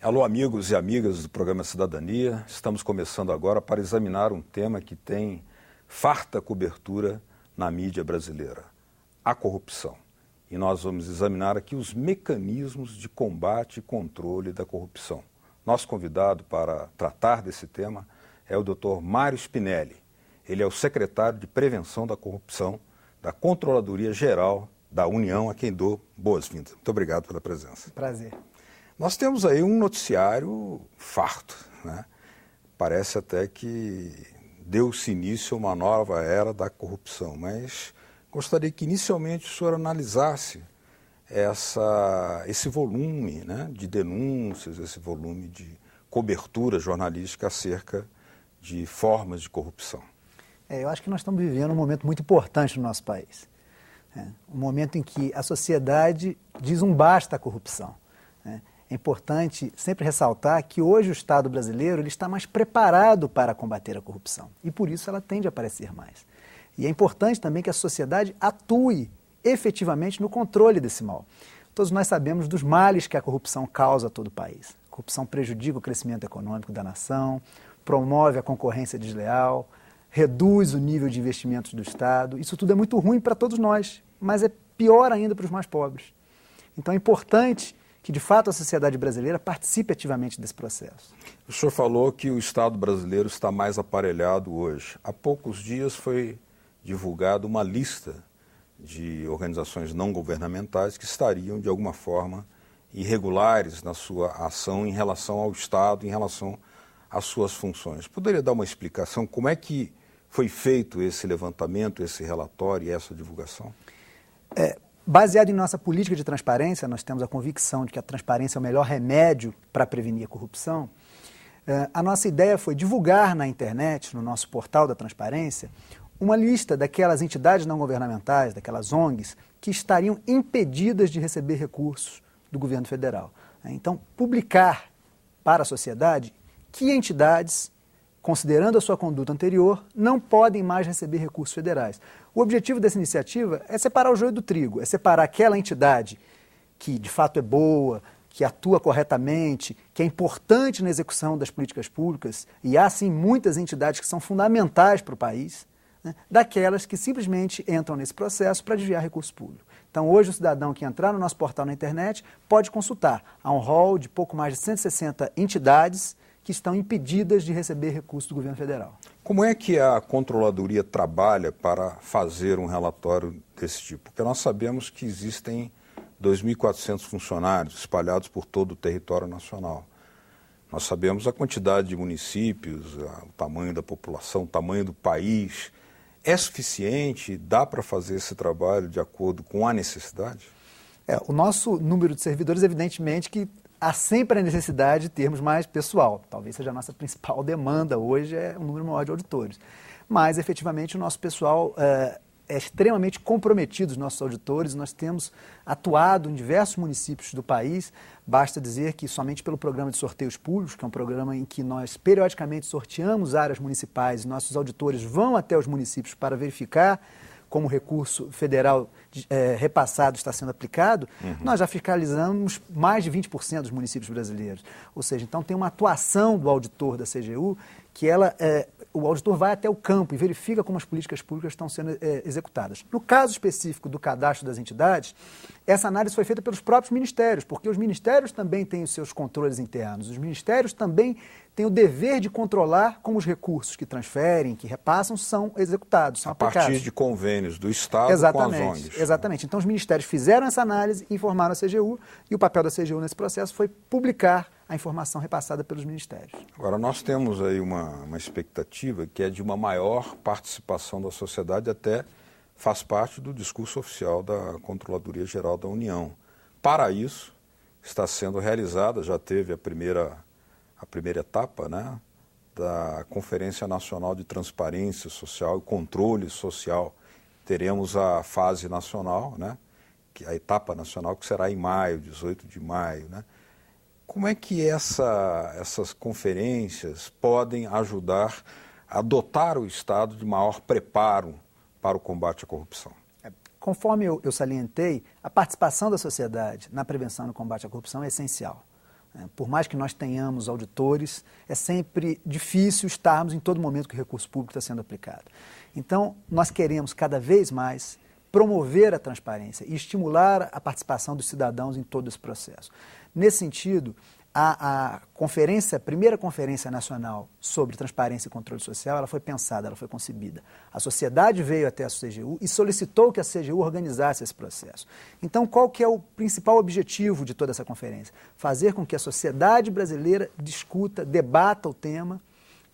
Alô, amigos e amigas do programa Cidadania. Estamos começando agora para examinar um tema que tem farta cobertura na mídia brasileira: a corrupção. E nós vamos examinar aqui os mecanismos de combate e controle da corrupção. Nosso convidado para tratar desse tema é o Dr. Mário Spinelli. Ele é o secretário de Prevenção da Corrupção da Controladoria Geral da União, a quem dou boas-vindas. Muito obrigado pela presença. Prazer. Nós temos aí um noticiário farto, né? Parece até que deu-se início a uma nova era da corrupção, mas gostaria que inicialmente o senhor analisasse esse volume, né, de denúncias, esse volume de cobertura jornalística acerca de formas de corrupção. Eu acho que nós estamos vivendo um momento muito importante no nosso país. Um momento em que a sociedade diz um basta à corrupção. É importante sempre ressaltar que hoje o Estado brasileiro ele está mais preparado para combater a corrupção e por isso ela tende a aparecer mais. E é importante também que a sociedade atue efetivamente no controle desse mal. Todos nós sabemos dos males que a corrupção causa a todo o país. A corrupção prejudica o crescimento econômico da nação, promove a concorrência desleal, reduz o nível de investimentos do Estado. Isso tudo é muito ruim para todos nós, mas é pior ainda para os mais pobres. Então é importante que, de fato, a sociedade brasileira participe ativamente desse processo. O senhor falou que o Estado brasileiro está mais aparelhado hoje. Há poucos dias foi divulgada uma lista de organizações não governamentais que estariam, de alguma forma, irregulares na sua ação em relação ao Estado, em relação às suas funções. Poderia dar uma explicação como é que foi feito esse levantamento, esse relatório e essa divulgação? Baseado em nossa política de transparência, nós temos a convicção de que a transparência é o melhor remédio para prevenir a corrupção. A nossa ideia foi divulgar na internet, no nosso portal da transparência, uma lista daquelas entidades não governamentais, daquelas ONGs, que estariam impedidas de receber recursos do governo federal. Então, publicar para a sociedade que entidades, considerando a sua conduta anterior, não podem mais receber recursos federais. O objetivo dessa iniciativa é separar o joio do trigo, é separar aquela entidade que de fato é boa, que atua corretamente, que é importante na execução das políticas públicas, e há sim muitas entidades que são fundamentais para o país, né, daquelas que simplesmente entram nesse processo para desviar recurso público. Então hoje o cidadão que entrar no nosso portal na internet pode consultar. Há um rol de pouco mais de 160 entidades que estão impedidas de receber recursos do governo federal. Como é que a Controladoria trabalha para fazer um relatório desse tipo? Porque nós sabemos que existem 2.400 funcionários espalhados por todo o território nacional. Nós sabemos a quantidade de municípios, o tamanho da população, o tamanho do país. É suficiente? Dá para fazer esse trabalho de acordo com a necessidade? O nosso número de servidores, evidentemente, que há sempre a necessidade de termos mais pessoal. Talvez seja a nossa principal demanda hoje, é um número maior de auditores. Mas, efetivamente, o nosso pessoal é extremamente comprometido, os nossos auditores. Nós temos atuado em diversos municípios do país. Basta dizer que somente pelo programa de sorteios públicos, que é um programa em que nós periodicamente sorteamos áreas municipais, nossos auditores vão até os municípios para verificar como o recurso federal repassado está sendo aplicado, nós já fiscalizamos mais de 20% dos municípios brasileiros. Ou seja, então tem uma atuação do auditor da CGU que o auditor vai até o campo e verifica como as políticas públicas estão sendo executadas. No caso específico do cadastro das entidades, essa análise foi feita pelos próprios ministérios, porque os ministérios também têm os seus controles internos. Os ministérios também têm o dever de controlar como os recursos que transferem, que repassam, são executados, são aplicados. A partir de convênios do Estado exatamente, com as ONGs. Exatamente. Então, os ministérios fizeram essa análise, informaram a CGU, e o papel da CGU nesse processo foi publicar a informação repassada pelos ministérios. Agora, nós temos aí uma expectativa que é de uma maior participação da sociedade, até faz parte do discurso oficial da Controladoria Geral da União. Para isso, está sendo realizada, já teve a primeira etapa, né, da Conferência Nacional de Transparência Social e Controle Social. Teremos a fase nacional, né, a etapa nacional, que será em maio, 18 de maio, né? Como é que essas conferências podem ajudar a dotar o Estado de maior preparo para o combate à corrupção? Conforme eu salientei, a participação da sociedade na prevenção e no combate à corrupção é essencial. Por mais que nós tenhamos auditores, é sempre difícil estarmos em todo momento que o recurso público está sendo aplicado. Então, nós queremos cada vez mais promover a transparência e estimular a participação dos cidadãos em todo esse processo. Nesse sentido, a primeira conferência nacional sobre transparência e controle social, ela foi pensada, ela foi concebida. A sociedade veio até a CGU e solicitou que a CGU organizasse esse processo. Então, qual que é o principal objetivo de toda essa conferência? Fazer com que a sociedade brasileira discuta, debata o tema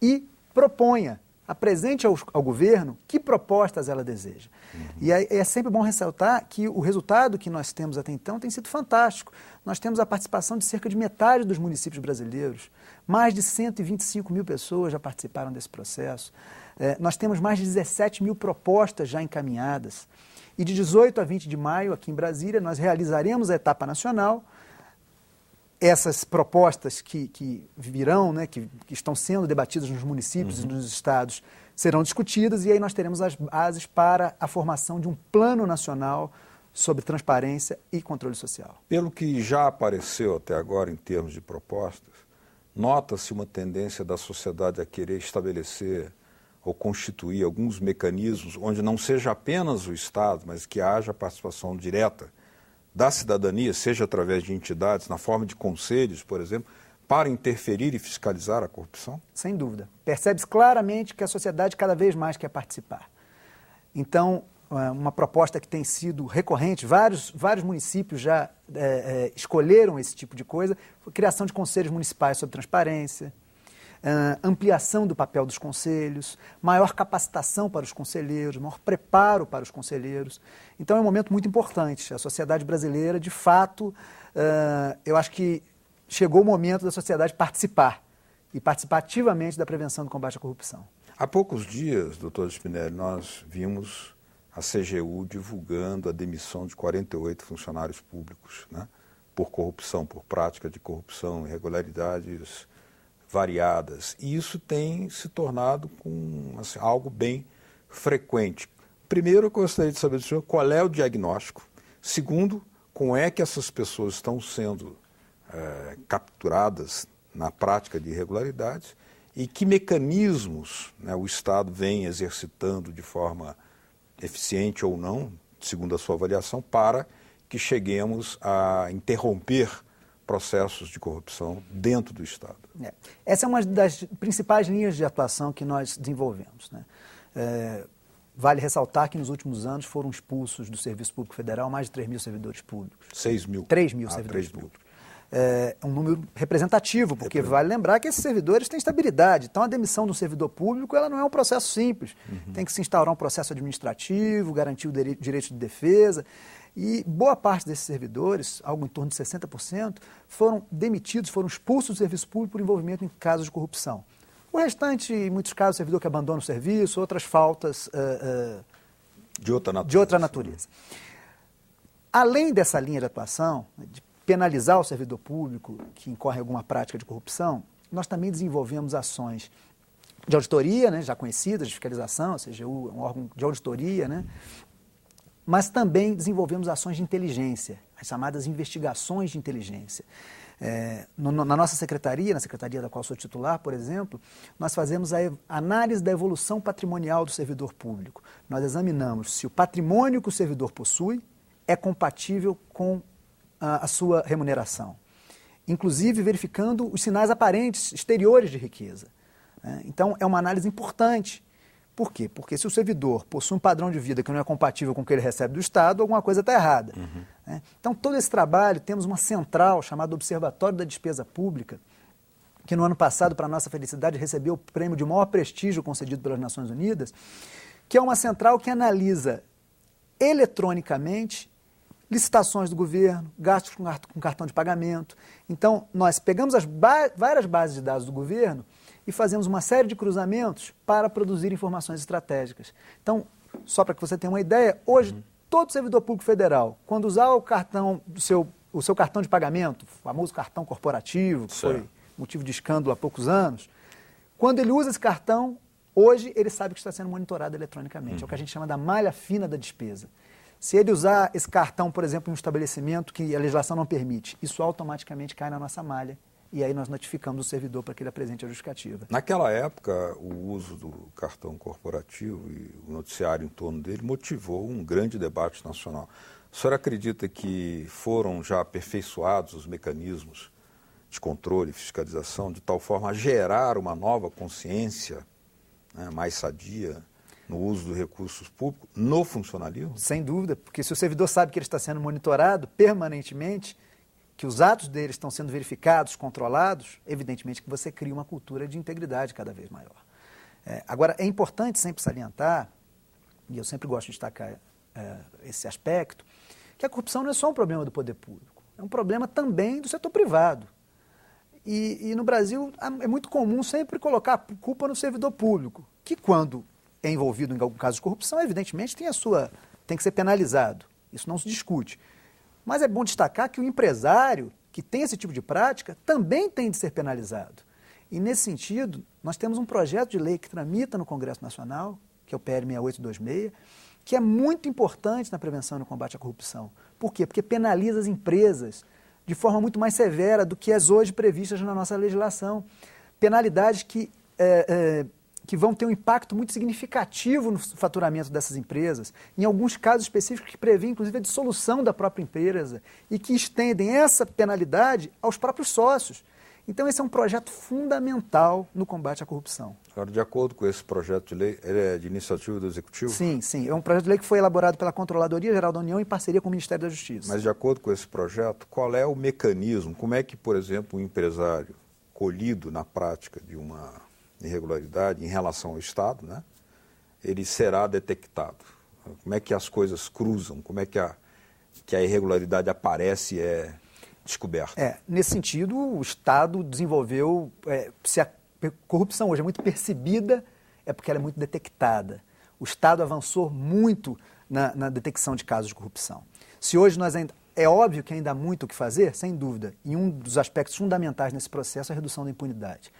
e proponha, apresente ao governo que propostas ela deseja. E é sempre bom ressaltar que o resultado que nós temos até então tem sido fantástico. Nós temos a participação de cerca de metade dos municípios brasileiros. Mais de 125 mil pessoas já participaram desse processo. Nós temos mais de 17 mil propostas já encaminhadas. E de 18 a 20 de maio, aqui em Brasília, nós realizaremos a etapa nacional. Essas propostas que virão, né, que estão sendo debatidas nos municípios e nos estados, serão discutidas e aí nós teremos as bases para a formação de um plano nacional sobre transparência e controle social. Pelo que já apareceu até agora em termos de propostas, nota-se uma tendência da sociedade a querer estabelecer ou constituir alguns mecanismos onde não seja apenas o Estado, mas que haja participação direta da cidadania, seja através de entidades, na forma de conselhos, por exemplo, para interferir e fiscalizar a corrupção? Sem dúvida. Percebe-se claramente que a sociedade cada vez mais quer participar. Então, uma proposta que tem sido recorrente, vários municípios já escolheram esse tipo de coisa, foi a criação de conselhos municipais sobre transparência, ampliação do papel dos conselhos, maior capacitação para os conselheiros, maior preparo para os conselheiros. Então é um momento muito importante. A sociedade brasileira, de fato, eu acho que chegou o momento da sociedade participar e participar ativamente da prevenção do combate à corrupção. Há poucos dias, doutor Spinelli, nós vimos a CGU divulgando a demissão de 48 funcionários públicos, né, por corrupção, por prática de corrupção, irregularidades variadas. E isso tem se tornado algo bem frequente. Primeiro, eu gostaria de saber do senhor qual é o diagnóstico. Segundo, como é que essas pessoas estão sendo capturadas na prática de irregularidades e que mecanismos, né, o Estado vem exercitando de forma eficiente ou não, segundo a sua avaliação, para que cheguemos a interromper processos de corrupção dentro do Estado. Essa é uma das principais linhas de atuação que nós desenvolvemos, né? Vale ressaltar que nos últimos anos foram expulsos do Serviço Público Federal mais de 3 mil servidores públicos. 6 mil? 3 mil servidores públicos. É um número representativo, porque vale lembrar que esses servidores têm estabilidade. Então, a demissão do servidor público ela não é um processo simples. Tem que se instaurar um processo administrativo, garantir o direito de defesa. E boa parte desses servidores, algo em torno de 60%, foram demitidos, foram expulsos do serviço público por envolvimento em casos de corrupção. O restante, em muitos casos, servidor que abandona o serviço, outras faltas de outra natureza. Além dessa linha de atuação, de penalizar o servidor público que incorre em alguma prática de corrupção, nós também desenvolvemos ações de auditoria, né, já conhecidas, de fiscalização, a CGU é um órgão de auditoria, né, mas também desenvolvemos ações de inteligência, as chamadas investigações de inteligência. Na nossa secretaria, na secretaria da qual sou titular, por exemplo, nós fazemos a análise da evolução patrimonial do servidor público. Nós examinamos se o patrimônio que o servidor possui é compatível com a sua remuneração, inclusive verificando os sinais aparentes exteriores de riqueza. Então, é uma análise importante. Por quê? Porque se o servidor possui um padrão de vida que não é compatível com o que ele recebe do Estado, alguma coisa está errada. Então, todo esse trabalho, temos uma central chamada Observatório da Despesa Pública, que no ano passado, para nossa felicidade, recebeu o prêmio de maior prestígio concedido pelas Nações Unidas, que é uma central que analisa eletronicamente licitações do governo, gastos com cartão de pagamento. Então, nós pegamos várias bases de dados do governo e fazemos uma série de cruzamentos para produzir informações estratégicas. Então, só para que você tenha uma ideia, hoje, todo servidor público federal, quando usar o seu cartão de pagamento, o famoso cartão corporativo, que foi motivo de escândalo há poucos anos, quando ele usa esse cartão, hoje ele sabe que está sendo monitorado eletronicamente. É o que a gente chama da malha fina da despesa. Se ele usar esse cartão, por exemplo, em um estabelecimento que a legislação não permite, isso automaticamente cai na nossa malha. E aí nós notificamos o servidor para que ele apresente a justificativa. Naquela época, o uso do cartão corporativo e o noticiário em torno dele motivou um grande debate nacional. O senhor acredita que foram já aperfeiçoados os mecanismos de controle e fiscalização de tal forma a gerar uma nova consciência, né, mais sadia no uso dos recursos públicos, no funcionalismo? Sem dúvida, porque se o servidor sabe que ele está sendo monitorado permanentemente, que os atos dele estão sendo verificados, controlados, evidentemente que você cria uma cultura de integridade cada vez maior. Agora, é importante sempre salientar, e eu sempre gosto de destacar esse aspecto, que a corrupção não é só um problema do poder público, é um problema também do setor privado. E no Brasil é muito comum sempre colocar a culpa no servidor público, que quando é envolvido em algum caso de corrupção, evidentemente tem que ser penalizado. Isso não se discute. Mas é bom destacar que o empresário que tem esse tipo de prática também tem de ser penalizado. E nesse sentido, nós temos um projeto de lei que tramita no Congresso Nacional, que é o PL 6826, que é muito importante na prevenção e no combate à corrupção. Por quê? Porque penaliza as empresas de forma muito mais severa do que as hoje previstas na nossa legislação. Penalidades que vão ter um impacto muito significativo no faturamento dessas empresas, em alguns casos específicos que prevêem, inclusive, a dissolução da própria empresa e que estendem essa penalidade aos próprios sócios. Então, esse é um projeto fundamental no combate à corrupção. Agora, de acordo com esse projeto de lei, ele é de iniciativa do Executivo? Sim, sim. É um projeto de lei que foi elaborado pela Controladoria Geral da União em parceria com o Ministério da Justiça. Mas, de acordo com esse projeto, qual é o mecanismo? Como é que, por exemplo, um empresário colhido na prática de uma irregularidade em relação ao Estado, né, ele será detectado? Como é que as coisas cruzam? Como é que a irregularidade aparece e é descoberta? Nesse sentido, o Estado desenvolveu, se a corrupção hoje é muito percebida, é porque ela é muito detectada. O Estado avançou muito na detecção de casos de corrupção. Se hoje é óbvio que ainda há muito o que fazer, sem dúvida. E um dos aspectos fundamentais nesse processo é a redução da impunidade.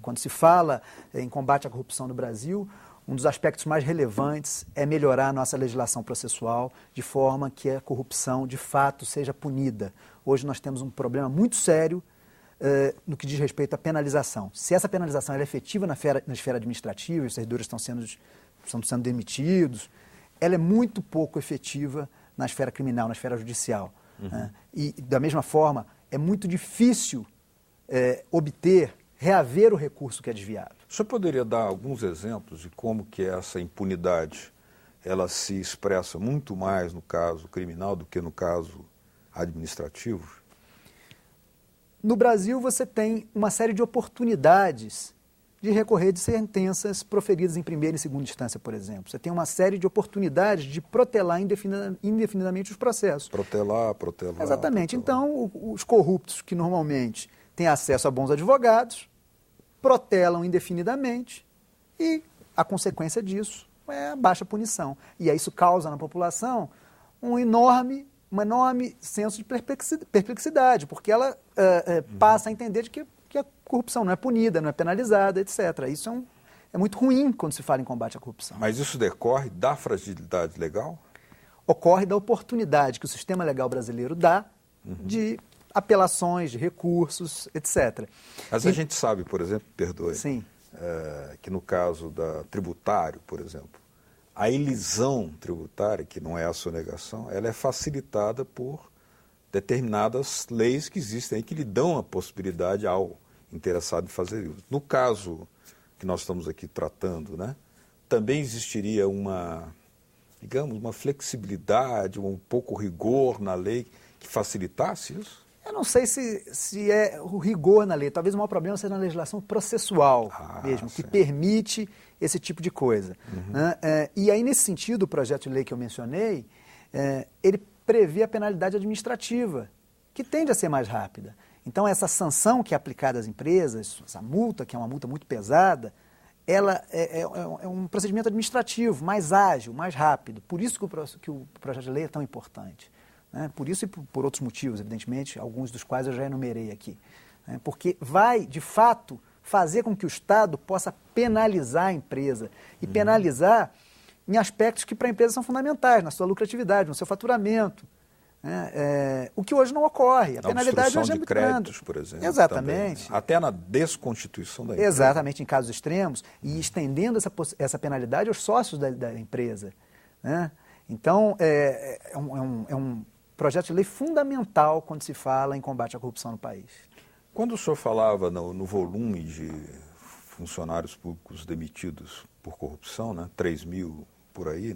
Quando se fala em combate à corrupção no Brasil, um dos aspectos mais relevantes é melhorar a nossa legislação processual de forma que a corrupção, de fato, seja punida. Hoje nós temos um problema muito sério no que diz respeito à penalização. Se essa penalização é efetiva na esfera administrativa, e os servidores estão sendo demitidos, ela é muito pouco efetiva na esfera criminal, na esfera judicial. E, da mesma forma, é muito difícil reaver o recurso que é desviado. O senhor poderia dar alguns exemplos de como que essa impunidade ela se expressa muito mais no caso criminal do que no caso administrativo? No Brasil, você tem uma série de oportunidades de recorrer de sentenças proferidas em primeira e segunda instância, por exemplo. Você tem uma série de oportunidades de protelar indefinidamente os processos. Protelar. Exatamente. Então, os corruptos que normalmente têm acesso a bons advogados, protelam indefinidamente e a consequência disso é a baixa punição. E aí isso causa na população um enorme senso de perplexidade, porque ela passa a entender de que a corrupção não é punida, não é penalizada, etc. Isso é muito ruim quando se fala em combate à corrupção. Mas isso decorre da fragilidade legal? Ocorre da oportunidade que o sistema legal brasileiro dá de apelações, de recursos, etc. Mas a gente sabe, por exemplo, perdoe, Sim. Que no caso da tributário, por exemplo, a elisão tributária, que não é a sonegação, ela é facilitada por determinadas leis que existem aí que lhe dão a possibilidade ao interessado de fazer isso. No caso que nós estamos aqui tratando, né, também existiria uma flexibilidade, um pouco rigor na lei que facilitasse isso? Eu não sei se é o rigor na lei. Talvez o maior problema seja na legislação processual mesmo, que permite esse tipo de coisa. E aí, nesse sentido, o projeto de lei que eu mencionei, ele prevê a penalidade administrativa, que tende a ser mais rápida. Então, essa sanção que é aplicada às empresas, essa multa, que é uma multa muito pesada, ela é um procedimento administrativo mais ágil, mais rápido. Por isso que o projeto de lei é tão importante. Por isso e por outros motivos, evidentemente, alguns dos quais eu já enumerei aqui. Porque vai, de fato, fazer com que o Estado possa penalizar a empresa. E penalizar em aspectos que para a empresa são fundamentais, na sua lucratividade, no seu faturamento. O que hoje não ocorre. A penalidade hoje é muito grande. Créditos, por exemplo. Exatamente. Também, até na desconstituição da empresa. Exatamente, em casos extremos, e estendendo essa penalidade aos sócios da empresa. Então, é um projeto de lei fundamental quando se fala em combate à corrupção no país. Quando o senhor falava no volume de funcionários públicos demitidos por corrupção, 3 mil por aí,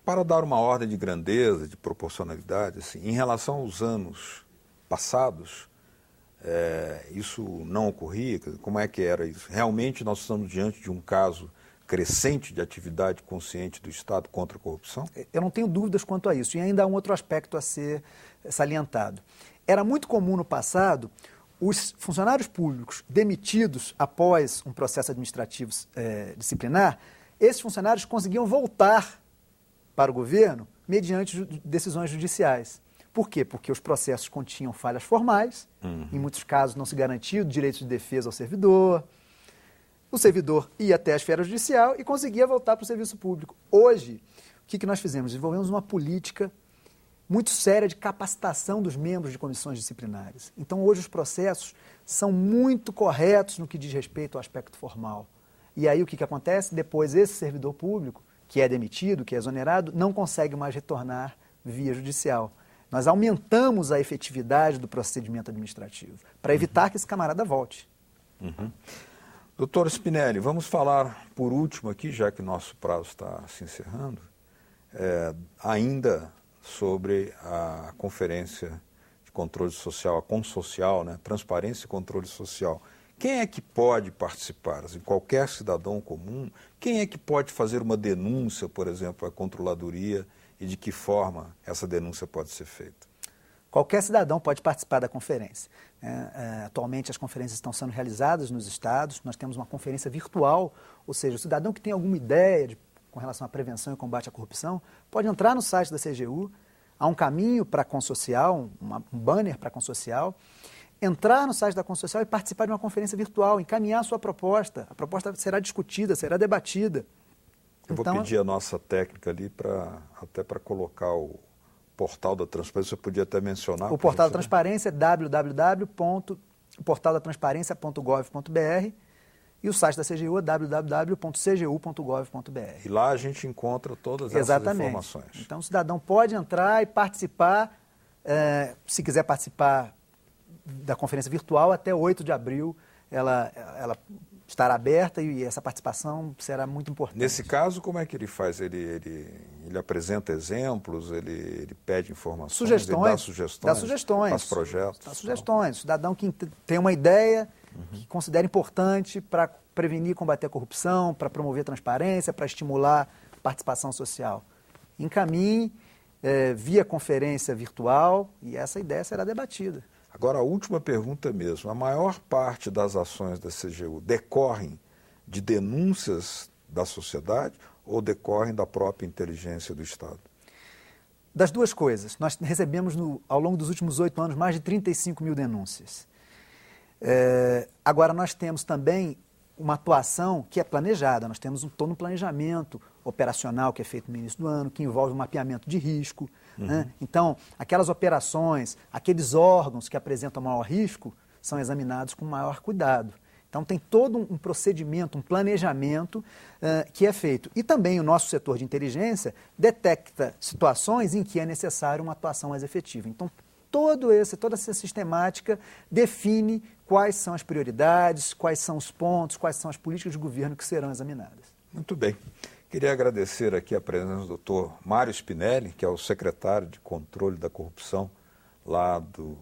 para dar uma ordem de grandeza, de proporcionalidade, assim, em relação aos anos passados, isso não ocorria? Como é que era isso? Realmente nós estamos diante de um caso crescente de atividade consciente do Estado contra a corrupção? Eu não tenho dúvidas quanto a isso. E ainda há um outro aspecto a ser salientado. Era muito comum no passado os funcionários públicos demitidos após um processo administrativo disciplinar, esses funcionários conseguiam voltar para o governo mediante decisões judiciais. Por quê? Porque os processos continham falhas formais, em muitos casos não se garantia o direito de defesa ao servidor, o servidor ia até a esfera judicial e conseguia voltar para o serviço público. Hoje, o que nós fizemos? Desenvolvemos uma política muito séria de capacitação dos membros de comissões disciplinares. Então, hoje os processos são muito corretos no que diz respeito ao aspecto formal. E aí o que acontece? Depois esse servidor público, que é demitido, que é exonerado, não consegue mais retornar via judicial. Nós aumentamos a efetividade do procedimento administrativo para evitar que esse camarada volte. Doutor Spinelli, vamos falar por último aqui, já que nosso prazo está se encerrando, ainda sobre a Conferência de Controle Social, a Consocial, Transparência e Controle Social. Quem é que pode participar? Assim, qualquer cidadão comum? Quem é que pode fazer uma denúncia, por exemplo, à controladoria e de que forma essa denúncia pode ser feita? Qualquer cidadão pode participar da conferência. Atualmente as conferências estão sendo realizadas nos estados, nós temos uma conferência virtual, ou seja, o cidadão que tem alguma ideia com relação à prevenção e combate à corrupção pode entrar no site da CGU, há um caminho para a Consocial, um banner para a Consocial, entrar no site da Consocial e participar de uma conferência virtual, encaminhar a sua proposta. A proposta será discutida, será debatida. Eu vou pedir a nossa técnica ali até para colocar o portal da transparência. Você podia até mencionar. O portal da transparência é www.portaldatransparencia.gov.br e o site da CGU é www.cgu.gov.br. E lá a gente encontra todas essas informações. Então o cidadão pode entrar e participar, se quiser participar da conferência virtual, até 8 de abril ela estará aberta e essa participação será muito importante. Nesse caso, como é que ele faz? Ele apresenta exemplos, ele pede informações, ele dá sugestões, faz projetos? Dá sugestões. O cidadão que tem uma ideia que considera importante para prevenir e combater a corrupção, para promover a transparência, para estimular a participação social. Encaminhe via conferência virtual e essa ideia será debatida. Agora, a última pergunta mesmo. A maior parte das ações da CGU decorrem de denúncias da sociedade ou decorrem da própria inteligência do Estado? Das duas coisas. Nós recebemos, ao longo dos últimos 8 anos, mais de 35 mil denúncias. Agora, nós temos também uma atuação que é planejada. Nós temos todo um planejamento operacional que é feito no início do ano, que envolve um mapeamento de risco. Então, aquelas operações, aqueles órgãos que apresentam maior risco, são examinados com maior cuidado. Então, tem todo um procedimento, um planejamento que é feito. E também o nosso setor de inteligência detecta situações em que é necessário uma atuação mais efetiva. Então, toda essa sistemática define quais são as prioridades, quais são os pontos, quais são as políticas de governo que serão examinadas. Muito bem. Queria agradecer aqui a presença do doutor Mário Spinelli, que é o secretário de Controle da Corrupção lá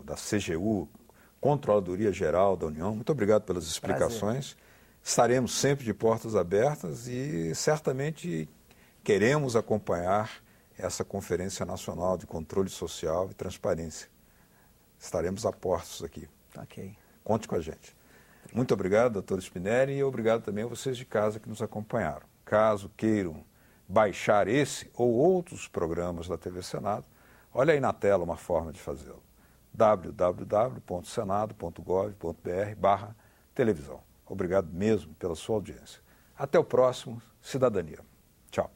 da CGU, Controladoria Geral da União. Muito obrigado pelas explicações. Prazer. Estaremos sempre de portas abertas e certamente queremos acompanhar essa Conferência Nacional de Controle Social e Transparência. Estaremos a postos aqui. Ok. Conte com a gente. Muito obrigado, doutor Spinelli, e obrigado também a vocês de casa que nos acompanharam. Caso queiram baixar esse ou outros programas da TV Senado, olha aí na tela uma forma de fazê-lo. www.senado.gov.br/televisão. Obrigado mesmo pela sua audiência. Até o próximo Cidadania. Tchau.